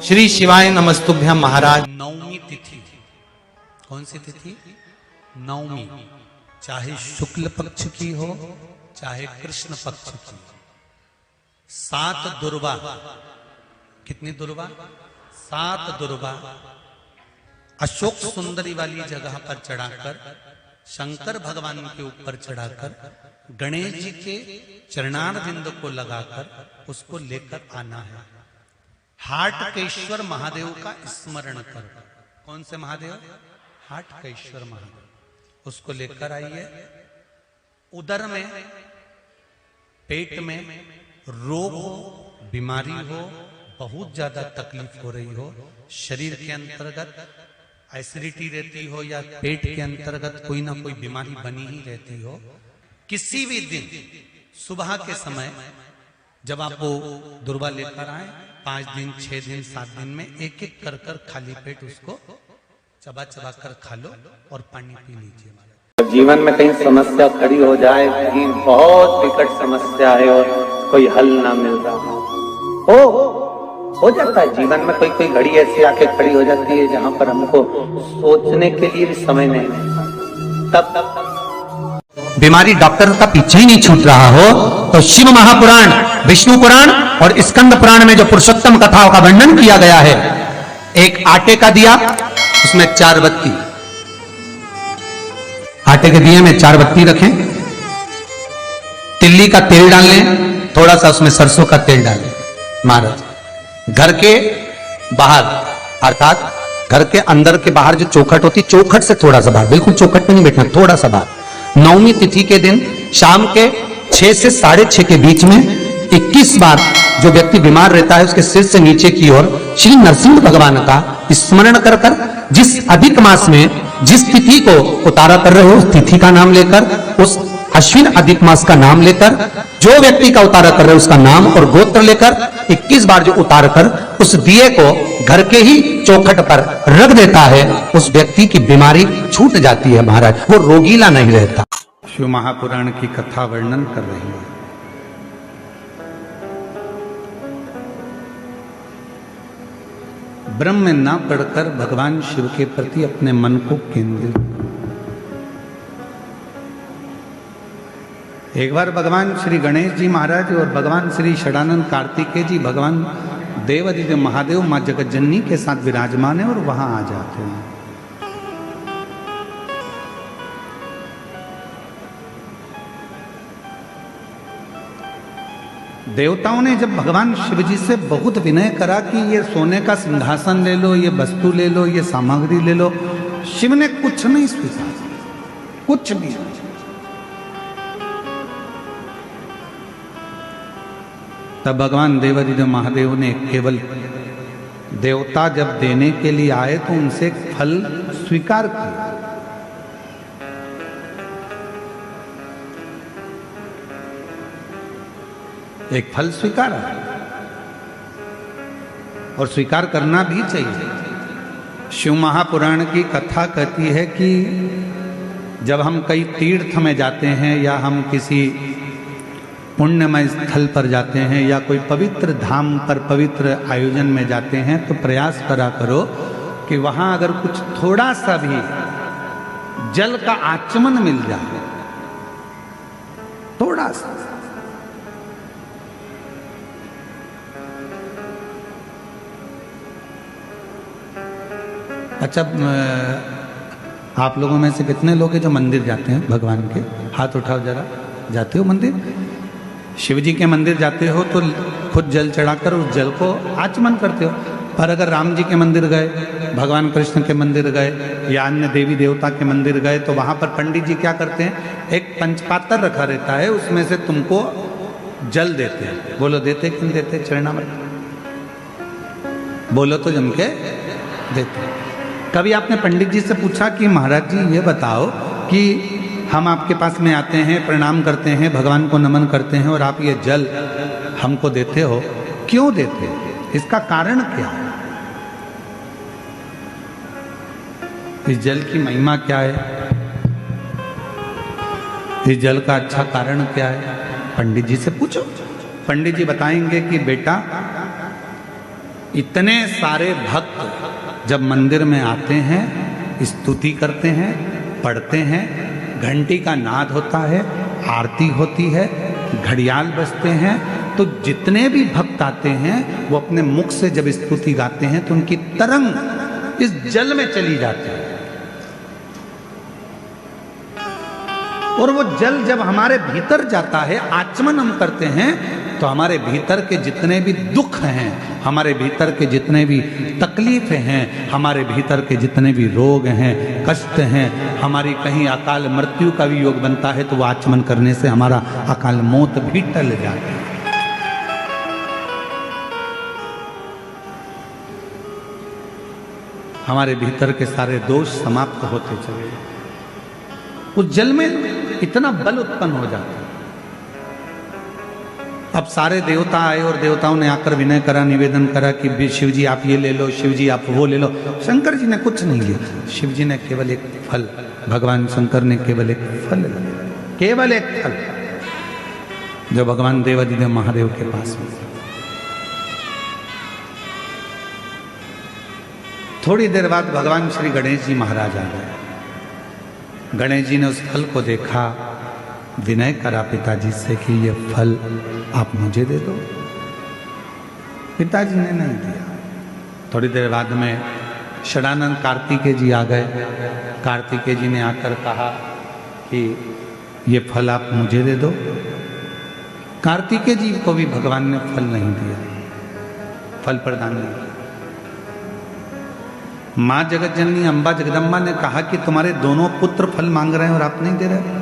श्री शिवाय नमस्तुभ्यम महाराज। नवमी तिथि, कौन सी तिथि? नवमी, चाहे शुक्ल पक्ष की हो चाहे कृष्ण पक्ष की। 7 दुर्वा, कितनी दुर्वा? 7 दुर्वा अशोक सुंदरी वाली जगह पर चढ़ाकर, शंकर भगवान के ऊपर चढ़ाकर, गणेश जी के चरणारविंद को लगाकर उसको लेकर आना है। हाटकेश्वर महादेव का स्मरण कर। कौन से महादेव? हाटकेश्वर महादेव। उसको लेकर आइए। उदर में, पेट में रोग हो, बीमारी हो, बहुत ज्यादा तकलीफ हो रही हो, शरीर के अंतर्गत एसिडिटी रहती हो या पेट के अंतर्गत कोई ना कोई बीमारी बनी ही रहती हो, किसी भी दिन सुबह के समय जब आप वो दुर्वा लेकर आए, 5 दिन, 6 दिन, 7 दिन में एक एक कर कर खाली पेट उसको चबा चबा कर खा लो और पानी पी लीजिए। जीवन में कहीं समस्या खड़ी हो जाए, कहीं बहुत विकट समस्या है और कोई हल ना मिल रहा हो जाता है। जीवन में कोई कोई घड़ी ऐसी आके खड़ी हो जाती है जहां पर हमको सोचने के लिए भी समय नहीं मिलता। तब बीमारी डॉक्टर का पीछे ही नहीं छूट रहा हो तो शिव महापुराण, विष्णु पुराण और स्कंद पुराण में जो पुरुषोत्तम कथाओं का वर्णन किया गया है, एक आटे का दिया, उसमें 4 बत्ती, आटे के दिए में 4 बत्ती रखें, तिल्ली का तेल डाल लें, थोड़ा सा उसमें सरसों का तेल डालें। महाराज, घर के बाहर अर्थात घर के अंदर के बाहर जो चौखट होती, चौखट से थोड़ा सा बाहर, बिल्कुल चौखट में नहीं बैठना, थोड़ा सा बाहर, नवमी तिथि के दिन शाम के 6 से 6:30 के बीच में 21 बार जो व्यक्ति बीमार रहता है उसके सिर से नीचे की ओर श्री नरसिंह भगवान का स्मरण कर कर, जिस अधिक मास में जिस तिथि को उतारा कर रहे हो उस तिथि का नाम लेकर, उस अश्विन अधिक मास का नाम लेकर, जो व्यक्ति का उतारा कर रहे हो उसका नाम और गोत्र लेकर 21 बार जो उतार कर उस दिए को घर के ही चौखट पर रख देता है, उस व्यक्ति की बीमारी छूट जाती है महाराज, वो रोगीला नहीं रहता। शिव महापुराण की कथा वर्णन कर रही है। ब्रह्म में ना पढ़कर भगवान शिव के प्रति अपने मन को केंद्रित। एक बार भगवान श्री गणेश जी महाराज और भगवान श्री षडानंद कार्तिकेय जी, भगवान देवादिदेव महादेव मां जगतजननी के साथ विराजमान है और वहां आ जाते हैं। देवताओं ने जब भगवान शिव जी से बहुत विनय करा कि ये सोने का सिंहासन ले लो, ये वस्तु ले लो, ये सामग्री ले लो, शिव ने कुछ नहीं स्वीकार, कुछ भी। तब भगवान देवादिदेव महादेव ने केवल देवता जब देने के लिए आए तो उनसे फल स्वीकार किया। एक फल स्वीकार और स्वीकार करना भी चाहिए। शिव महापुराण की कथा कहती है कि जब हम कई तीर्थ में जाते हैं या हम किसी पुण्यमय स्थल पर जाते हैं या कोई पवित्र धाम पर पवित्र आयोजन में जाते हैं तो प्रयास करा करो कि वहां अगर कुछ थोड़ा सा भी जल का आचमन मिल जाए, थोड़ा सा। अच्छा, आप लोगों में से कितने लोग हैं जो मंदिर जाते हैं भगवान के? हाथ उठाओ जरा। जाते हो मंदिर? शिव जी के मंदिर जाते हो तो खुद जल चढ़ाकर उस जल को आचमन करते हो। पर अगर राम जी के मंदिर गए, भगवान कृष्ण के मंदिर गए या अन्य देवी देवता के मंदिर गए तो वहां पर पंडित जी क्या करते हैं, एक पंचपात्र रखा रहता है, उसमें से तुमको जल देते हैं। बोलो देते कि नहीं देते? चरणामृत बोलो तो जम के देते। कभी आपने पंडित जी से पूछा कि महाराज जी ये बताओ कि हम आपके पास में आते हैं, प्रणाम करते हैं, भगवान को नमन करते हैं और आप ये जल हमको देते हो, क्यों देते हो? इसका कारण क्या है? इस जल की महिमा क्या है? इस जल का अच्छा कारण क्या है? पंडित जी से पूछो। पंडित जी बताएंगे कि बेटा इतने सारे भक्त जब मंदिर में आते हैं, स्तुति करते हैं, पढ़ते हैं, घंटी का नाद होता है, आरती होती है, घड़ियाल बजते हैं, तो जितने भी भक्त आते हैं वो अपने मुख से जब स्तुति गाते हैं तो उनकी तरंग इस जल में चली जाती है। और वो जल जब हमारे भीतर जाता है, आचमन हम करते हैं, तो हमारे भीतर के जितने भी दुख हैं, हमारे भीतर के जितने भी तकलीफें हैं, हमारे भीतर के जितने भी रोग हैं, कष्ट हैं, हमारी कहीं अकाल मृत्यु का भी योग बनता है तो वो आचमन करने से हमारा अकाल मौत भी टल जाती है। हमारे भीतर के सारे दोष समाप्त होते चले, उस जल में इतना बल उत्पन्न हो जाता है। अब सारे देवता आए और देवताओं ने आकर विनय करा, निवेदन करा कि शिव जी आप ये ले लो, शिव जी आप वो ले लो। शंकर जी ने कुछ नहीं लिया, शिव जी ने केवल एक फल, भगवान शंकर ने केवल एक फल लिया, केवल एक फल, जो भगवान देवाधिदेव महादेव के पास में। थोड़ी देर बाद भगवान श्री गणेश जी महाराज आ गए। गणेश जी ने उस फल को देखा, विनय करा पिताजी से कि ये फल आप मुझे दे दो। पिताजी ने नहीं दिया। थोड़ी देर बाद में षडानंद कार्तिकेय जी आ गए। कार्तिकेय जी ने आकर कहा कि ये फल आप मुझे दे दो। कार्तिकेय जी को भी भगवान ने फल नहीं दिया, फल प्रदान नहीं किया। माँ जगत जननी अम्बा जगदम्बा ने कहा कि तुम्हारे दोनों पुत्र फल मांग रहे हैं और आप नहीं दे रहे।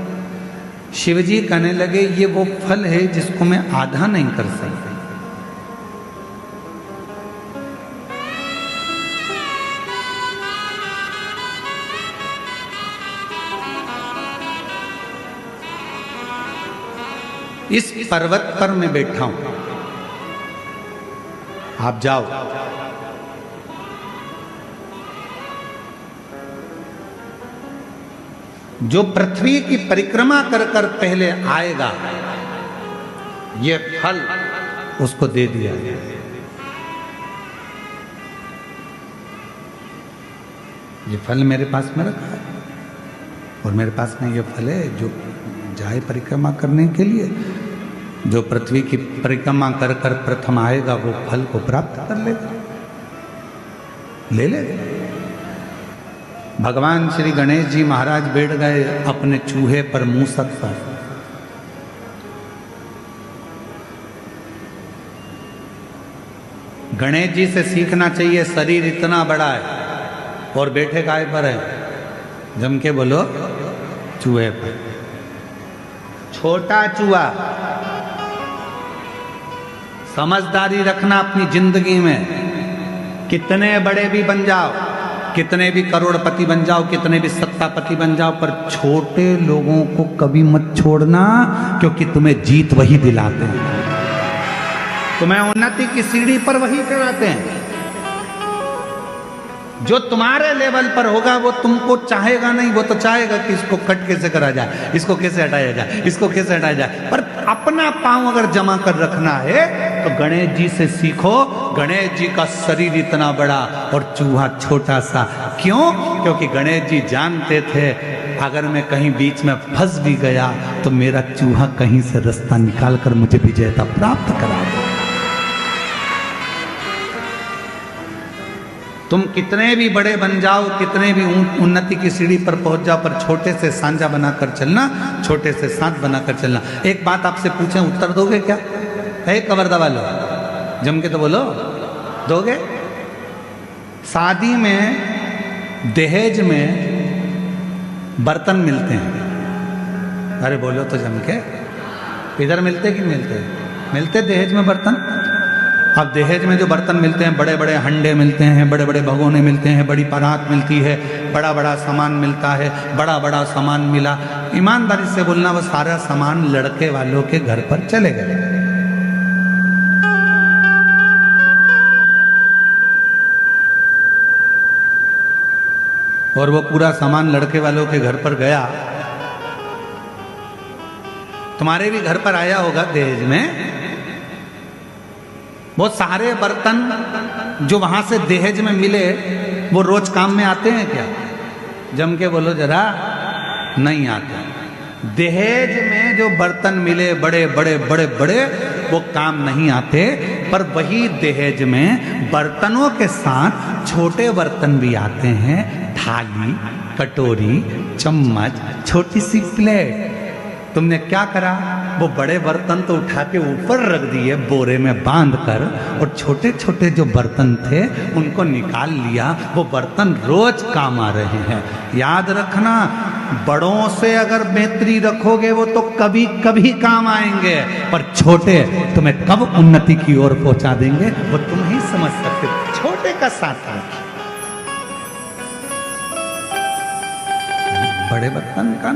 शिवजी कहने लगे ये वो फल है जिसको मैं आधा नहीं कर सकता। इस पर्वत पर मैं बैठा हूं, आप जाओ। जो पृथ्वी की परिक्रमा कर कर पहले आएगा, ये फल उसको दे दिया। ये फल मेरे पास में रखा है और मेरे पास में ये फल है जो जाए परिक्रमा करने के लिए। जो पृथ्वी की परिक्रमा कर कर प्रथम आएगा वो फल को प्राप्त कर लेगा, ले लेगा। भगवान श्री गणेश जी महाराज बैठ गए अपने चूहे पर, मूसक पर। गणेश जी से सीखना चाहिए, शरीर इतना बड़ा है और बैठे काय पर है? जम के बोलो, चूहे पर। छोटा चूहा। समझदारी रखना अपनी जिंदगी में। कितने बड़े भी बन जाओ, कितने भी करोड़पति बन जाओ, कितने भी सत्तापति बन जाओ, पर छोटे लोगों को कभी मत छोड़ना, क्योंकि तुम्हें जीत वही दिलाते हैं, तुम्हें उन्नति की सीढ़ी पर वही कराते हैं। जो तुम्हारे लेवल पर होगा वो तुमको चाहेगा नहीं, वो तो चाहेगा कि इसको कट कैसे करा जाए, इसको कैसे हटाया जाए, इसको कैसे हटाया जाए। पर अपना पांव अगर जमा कर रखना है तो गणेश जी से सीखो। गणेश जी का शरीर इतना बड़ा और चूहा छोटा सा। क्यों? क्योंकि गणेश जी जानते थे अगर मैं कहीं बीच में फंस भी गया तो मेरा चूहा कहीं से रास्ता निकाल कर मुझे विजेता प्राप्त करा दे। तुम कितने भी बड़े बन जाओ, कितने भी उन्नति की सीढ़ी पर पहुंच जाओ, पर छोटे से सांझा बनाकर चलना, छोटे से साथ बनाकर चलना। एक बात आपसे पूछें, उत्तर दोगे क्या? है कवर दबा लो, जम के तो बोलो, दोगे? शादी में दहेज में बर्तन मिलते हैं, अरे बोलो तो जम के। इधर मिलते कि मिलते? मिलते दहेज में बर्तन। अब दहेज में जो बर्तन मिलते हैं, बड़े बड़े हंडे मिलते हैं, बड़े बड़े भगोने मिलते हैं, बड़ी परात मिलती है, बड़ा बड़ा सामान मिलता है। बड़ा बड़ा सामान मिला, ईमानदारी से बोलना, वो सारा सामान लड़के वालों के घर पर चले गए। और वो पूरा सामान लड़के वालों के घर पर गया। तुम्हारे भी घर पर आया होगा दहेज में। वो सारे बर्तन जो वहां से दहेज में मिले वो रोज काम में आते हैं क्या? जम के बोलो जरा, नहीं आते। दहेज में जो बर्तन मिले बड़े बड़े बड़े बड़े, वो काम नहीं आते। पर वही दहेज में बर्तनों के साथ छोटे बर्तन भी आते हैं, थाली, कटोरी, चम्मच, छोटी सी प्लेट। तुमने क्या करा? वो बड़े बर्तन तो उठा के ऊपर रख दिए बोरे में बांध कर, और छोटे छोटे जो बर्तन थे उनको निकाल लिया। वो बर्तन रोज काम आ रहे हैं। याद रखना, बड़ों से अगर मैत्री रखोगे वो तो कभी कभी काम आएंगे, पर छोटे तुम्हें कब उन्नति की ओर पहुंचा देंगे वो तुम ही समझ सकते हो। छोटे का साथ रखिए, बड़े बर्तन का,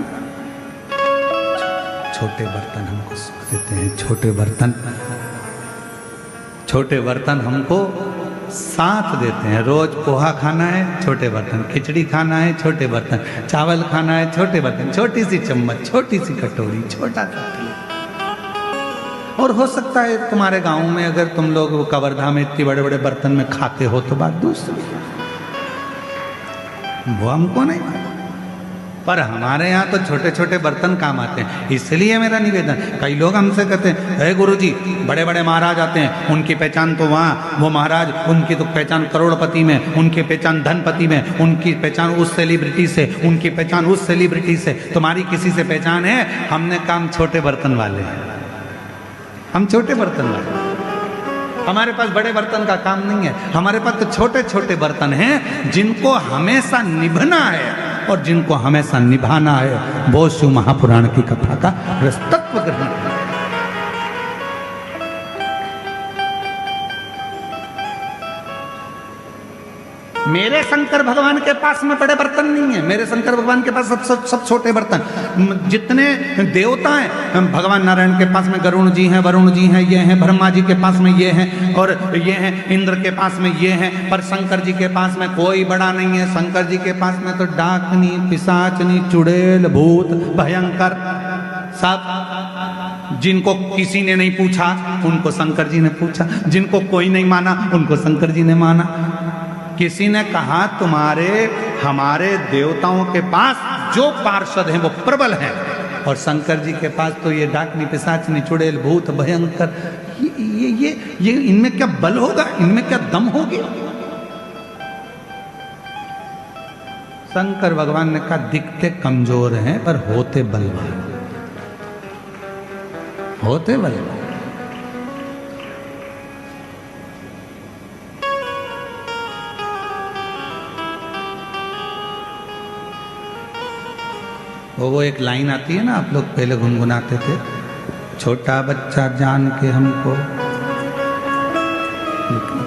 छोटे बर्तन हमको सुख देते हैं। छोटे बर्तन हमको साथ देते हैं। रोज पोहा खाना है, छोटे बर्तन, खिचड़ी खाना है, छोटे बर्तन, चावल खाना है, छोटे बर्तन, छोटी सी चम्मच, छोटी सी कटोरी, छोटा सा प्लेट। और हो सकता है तुम्हारे गांव में अगर तुम लोग कवर्धा में इतने बड़े बड़े बर्तन में खाते हो तो बात दूसरी, वो हमको नहीं मालूम। पर हमारे यहाँ तो छोटे छोटे बर्तन काम आते हैं। इसलिए मेरा निवेदन, कई लोग हमसे कहते हैं, हे गुरुजी, बड़े बड़े महाराज आते हैं, उनकी पहचान तो वहाँ, वो महाराज, उनकी तो पहचान करोड़पति में, उनकी पहचान धनपति में, उनकी पहचान उस सेलिब्रिटी से, उनकी पहचान उस सेलिब्रिटी से। तुम्हारी किसी से पहचान है? हमने काम छोटे बर्तन वाले हैं, हम छोटे बर्तन वाले। हमारे पास बड़े बर्तन का काम नहीं है। हमारे पास तो छोटे छोटे बर्तन हैं जिनको हमेशा निभना है और जिनको हमेशा निभाना है। वो शिव महापुराण की कथा का तत्व ग्रहण करें। मेरे शंकर भगवान के पास में बड़े बर्तन नहीं है। मेरे शंकर भगवान के पास सब छोटे बर्तन। जितने देवता हैं, भगवान नारायण के पास में गरुण जी हैं, वरुण जी हैं, ये हैं, ब्रह्मा जी के पास में ये हैं, और ये हैं, इंद्र के पास में ये हैं। पर शंकर जी के पास में कोई बड़ा नहीं है। शंकर जी के पास में तो डाकनी, पिशाचनी, चुड़ैल, भूत, भयंकर सब। जिनको किसी ने नहीं पूछा उनको शंकर जी ने पूछा, जिनको कोई नहीं माना उनको शंकर जी ने माना। किसी ने कहा तुम्हारे हमारे देवताओं के पास जो पार्षद हैं वो प्रबल हैं, और शंकर जी के पास तो ये डाकनी, पिशाचनी, चुड़ैल, भूत, भयंकर, ये इनमें क्या बल होगा, इनमें क्या दम होगी? शंकर भगवान ने कहा दिखते कमजोर हैं पर होते बलवान, होते बलवान। वो एक लाइन आती है ना, आप लोग पहले गुनगुनाते थे, छोटा बच्चा जान के हमको,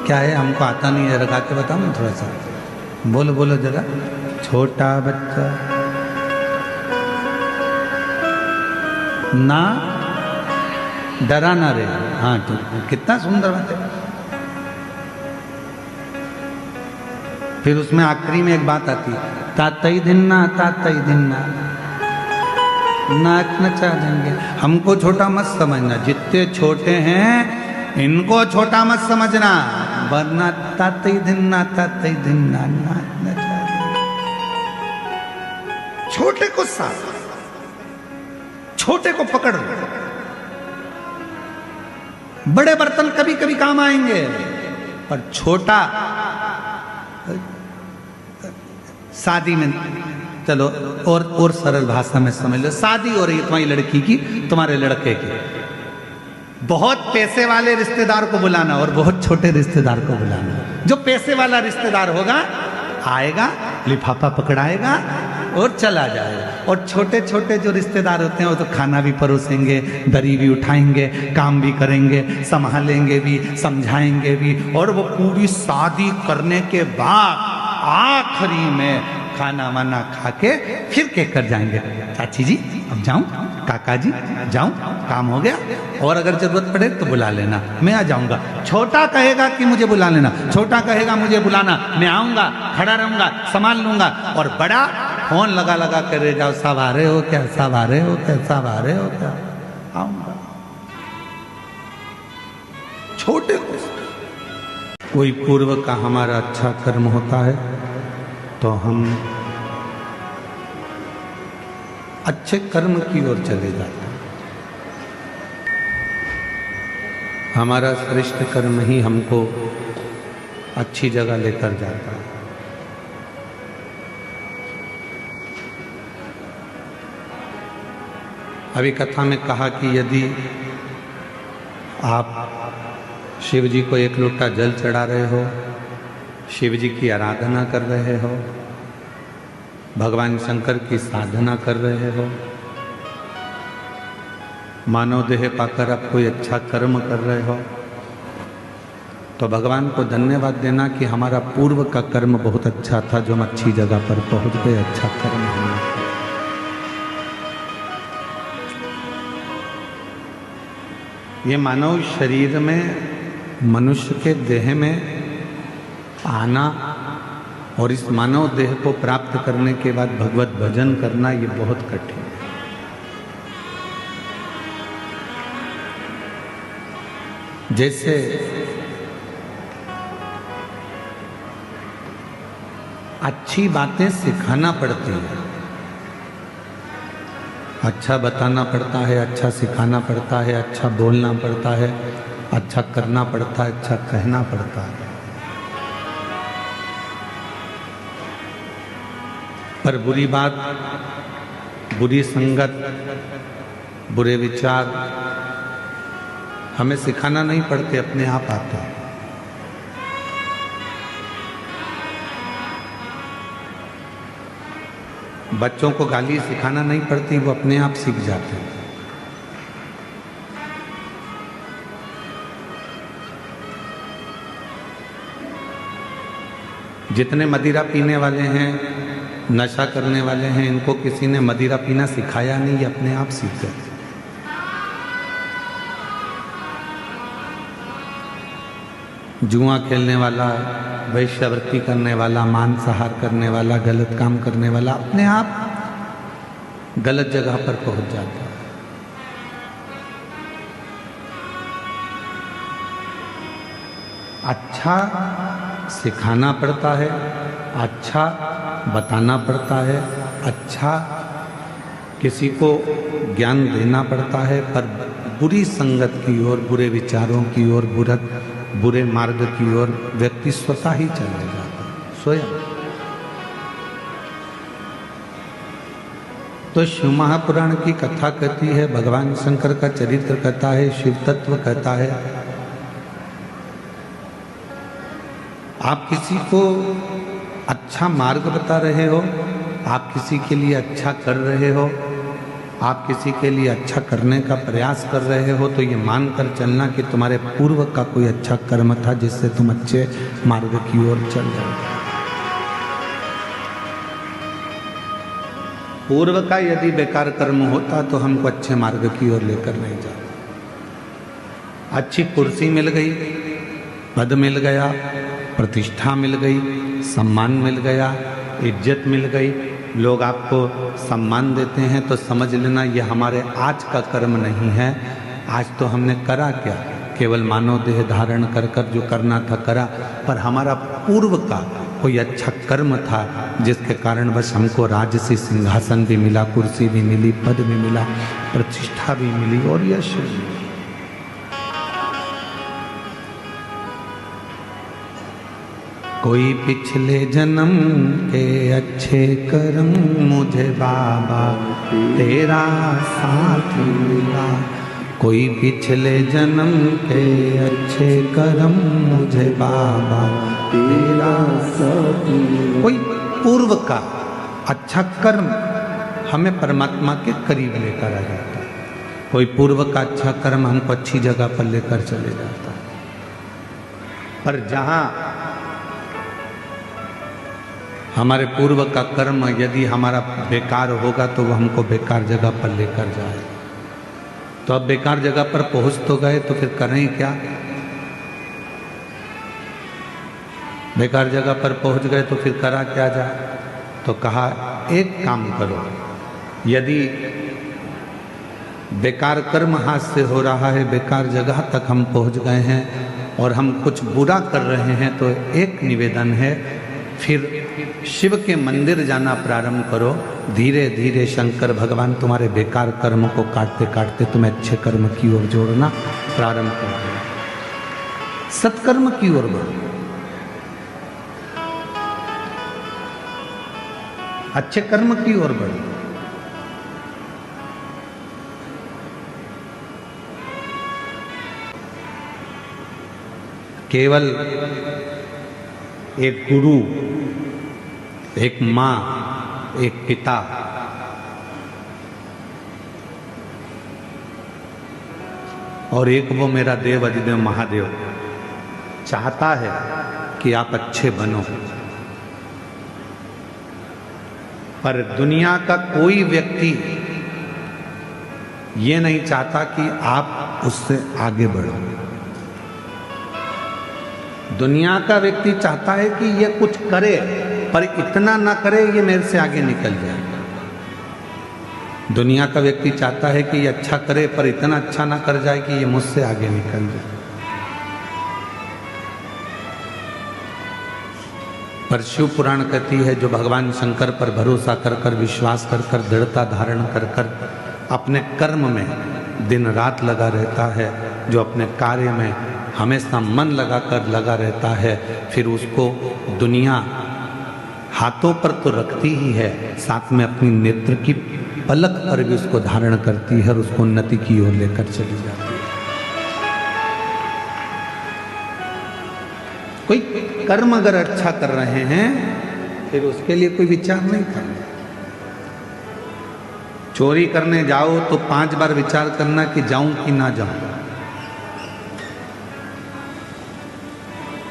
क्या है हमको आता नहीं है, लगा के बताओ ना थोड़ा सा, बोलो बोलो जरा। छोटा बच्चा ना डरा ना रे। हाँ ठीक, कितना सुंदर बात है। फिर उसमें आखिरी में एक बात आती है, तातई दिन्ना, तातई दिन्ना, नाच नचा देंगे। हमको छोटा मत समझना, जितने छोटे हैं इनको छोटा मत समझना, वरना तातई दिन्ना, तातई दिन्ना, नाच नचा देंगे। छोटे को साथ, छोटे को पकड़ लो। बड़े बर्तन कभी कभी काम आएंगे, पर छोटा शादी में, चलो और सरल भाषा में समझ लो, शादी हो रही है तुम्हारी लड़की की, तुम्हारे लड़के की, बहुत पैसे वाले रिश्तेदार को बुलाना और बहुत छोटे रिश्तेदार को बुलाना। जो पैसे वाला रिश्तेदार होगा आएगा, लिफाफा पकड़ाएगा और चला जाएगा, और छोटे छोटे जो रिश्तेदार होते हैं वो तो खाना भी परोसेंगे, दरी भी उठाएंगे, काम भी करेंगे, संभालेंगे भी, समझाएंगे भी, और वो पूरी शादी करने के बाद आखिरी में खाना वाना खा के फिर कहकर जाएंगे, चाची जी अब जाऊं, काका जी जाऊं, काम हो गया, और अगर जरूरत पड़े तो बुला लेना, मैं आ जाऊंगा। छोटा कहेगा कि मुझे बुला लेना, छोटा कहेगा मुझे बुलाना, मैं आऊंगा, खड़ा रहूंगा, संभाल लूंगा, और बड़ा फोन लगा लगा कर रह जाओ, सब आ रहे हो क्या, सब आ रहे हो क्या, सब आ रहे हो क्या, आऊंगा। छोटे को कोई पूर्व का हमारा अच्छा कर्म होता है तो हम अच्छे कर्म की ओर चले जाते हैं। हमारा श्रेष्ठ कर्म ही हमको अच्छी जगह लेकर जाता है। अभी कथा में कहा कि यदि आप शिव जी को एक लोटा जल चढ़ा रहे हो, शिव जी की आराधना कर रहे हो, भगवान शंकर की साधना कर रहे हो, मानव देह पाकर आप कोई अच्छा कर्म कर रहे हो, तो भगवान को धन्यवाद देना कि हमारा पूर्व का कर्म बहुत अच्छा था, जो हम अच्छी जगह पर पहुंच गए, अच्छा कर्म हमने किया। ये मानव शरीर में, मनुष्य के देह में आना और इस मानव देह को प्राप्त करने के बाद भगवत भजन करना, ये बहुत कठिन है। जैसे अच्छी बातें सिखाना पड़ती हैं, अच्छा बताना पड़ता है, अच्छा सिखाना पड़ता है, अच्छा बोलना पड़ता है, अच्छा करना पड़ता है, अच्छा कहना पड़ता है। पर बुरी बात, बुरी संगत, बुरे विचार हमें सिखाना नहीं पड़ते, अपने आप आते हैं। बच्चों को गाली सिखाना नहीं पड़ती, वो अपने आप सीख जाते हैं। जितने मदिरा पीने वाले हैं, नशा करने वाले हैं, इनको किसी ने मदिरा पीना सिखाया नहीं, ये अपने आप सीख गए। जुआ खेलने वाला, वैश्यावृत्ति करने वाला, मांसाहार करने वाला, गलत काम करने वाला अपने आप गलत जगह पर पहुंच जाता है। अच्छा सिखाना पड़ता है, अच्छा बताना पड़ता है, अच्छा किसी को ज्ञान देना पड़ता है, पर बुरी संगत की ओर, बुरे विचारों की ओर, बुरे मार्ग की ओर व्यक्ति स्वतः ही चले जाता है, स्वयं। तो शिव महापुराण की कथा कहती है, भगवान शंकर का चरित्र कहता है, शिव तत्व कहता है। आप किसी को अच्छा मार्ग बता रहे हो, आप किसी के लिए अच्छा कर रहे हो, आप किसी के लिए अच्छा करने का प्रयास कर रहे हो, तो ये मानकर चलना कि तुम्हारे पूर्व का कोई अच्छा कर्म था, जिससे तुम अच्छे मार्ग की ओर चल जाओ। पूर्व का यदि बेकार कर्म होता तो हमको अच्छे मार्ग की ओर लेकर नहीं जाता। अच्छी कुर्सी मिल गई, पद मिल गया, प्रतिष्ठा मिल गई, सम्मान मिल गया, इज्जत मिल गई, लोग आपको सम्मान देते हैं, तो समझ लेना ये हमारे आज का कर्म नहीं है। आज तो हमने करा क्या, केवल मानव देह धारण कर कर जो करना था करा, पर हमारा पूर्व का कोई अच्छा कर्म था, जिसके कारण बस हमको राजसी सिंहासन भी मिला, कुर्सी भी मिली, पद भी मिला, प्रतिष्ठा भी मिली और यश भी मिला। कोई पिछले जन्म के अच्छे कर्म मुझे बाबा तेरा साथ मिला, कोई पिछले जन्म के अच्छे कर्म मुझे बाबा तेरा साथ मिला। कोई पूर्व का अच्छा कर्म हमें परमात्मा के करीब लेकर आ जाता है, कोई पूर्व का अच्छा कर्म हमको अच्छी जगह पर लेकर चले जाता है। पर जहाँ हमारे पूर्व का कर्म यदि हमारा बेकार होगा तो वो हमको बेकार जगह पर लेकर जाए। तो अब बेकार जगह पर पहुंच तो गए, तो फिर करें क्या? बेकार जगह पर पहुंच गए तो फिर करा क्या जाए? तो कहा एक काम करो, यदि बेकार कर्म हाथ से हो रहा है, बेकार जगह तक हम पहुंच गए हैं, और हम कुछ बुरा कर रहे हैं तो एक निवेदन है, फिर शिव के मंदिर जाना प्रारंभ करो। धीरे धीरे शंकर भगवान तुम्हारे बेकार कर्म को काटते काटते तुम्हें अच्छे कर्म की ओर जोड़ना प्रारंभ कर दें, सत्कर्म की ओर बढ़ो, अच्छे कर्म की ओर बढ़ो। केवल एक गुरु, एक माँ, एक पिता, और एक वो मेरा देव अधिदेव महादेव चाहता है कि आप अच्छे बनो, पर दुनिया का कोई व्यक्ति ये नहीं चाहता कि आप उससे आगे बढ़ो। दुनिया का व्यक्ति चाहता है कि ये कुछ करे, पर इतना ना करे ये मेरे से आगे निकल जाए। दुनिया का व्यक्ति चाहता है कि ये अच्छा करे, पर इतना अच्छा ना कर जाए कि ये मुझसे आगे निकल जाए। पर शिव पुराण कहती है, जो भगवान शंकर पर भरोसा कर कर, विश्वास कर कर, दृढ़ता धारण कर कर अपने कर्म में दिन रात लगा रहता है, जो अपने कार्य में हमेशा मन लगा रहता है, फिर उसको दुनिया हाथों पर तो रखती ही है, साथ में अपनी नेत्र की पलक पर भी उसको धारण करती है और उसको उन्नति की ओर लेकर चली जाती है। कोई कर्म अगर अच्छा कर रहे हैं फिर उसके लिए कोई विचार नहीं करना। चोरी करने जाओ तो 5 बार विचार करना कि जाऊं कि ना जाऊं।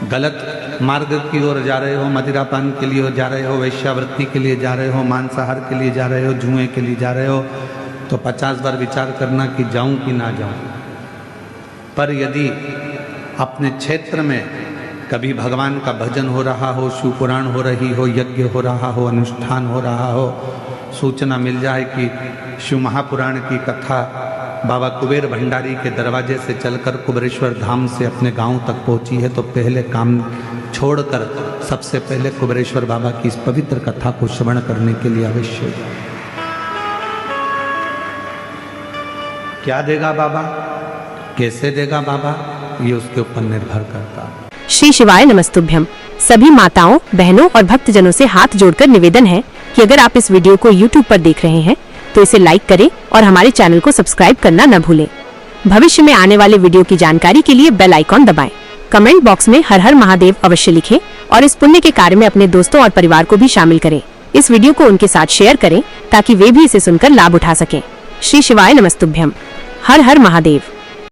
गलत मार्ग की ओर जा रहे हो, मदिरापान के लिए जा रहे हो, वैश्यावृत्ति के लिए जा रहे हो, मांसाहार के लिए जा रहे हो, जुए के लिए जा रहे हो, तो 50 बार विचार करना कि जाऊं कि ना जाऊं। पर यदि अपने क्षेत्र में कभी भगवान का भजन हो रहा हो, शिव पुराण हो रही हो, यज्ञ हो रहा हो, अनुष्ठान हो रहा हो, सूचना मिल जाए कि शिव महापुराण की कथा बाबा कुबेर भंडारी के दरवाजे से चलकर कुबेरेश्वर धाम से अपने गांव तक पहुंची है, तो पहले काम छोड़कर सबसे पहले कुबेरेश्वर बाबा की इस पवित्र कथा को श्रवण करने के लिए अवश्य जाए। क्या देगा बाबा, कैसे देगा बाबा, ये उसके ऊपर निर्भर करता है। श्री शिवाय नमस्तुभ्यम। सभी माताओं, बहनों और भक्तजनों से हाथ जोड़कर निवेदन है कि अगर आप इस वीडियो को YouTube पर देख रहे हैं तो इसे लाइक करें और हमारे चैनल को सब्सक्राइब करना न भूलें। भविष्य में आने वाले वीडियो की जानकारी के लिए बेल आइकॉन दबाएं। कमेंट बॉक्स में हर हर महादेव अवश्य लिखें और इस पुण्य के कार्य में अपने दोस्तों और परिवार को भी शामिल करें। इस वीडियो को उनके साथ शेयर करें ताकि वे भी इसे सुनकर लाभ उठा सकें। श्री शिवाय नमस्तुभ्यम। हर हर महादेव।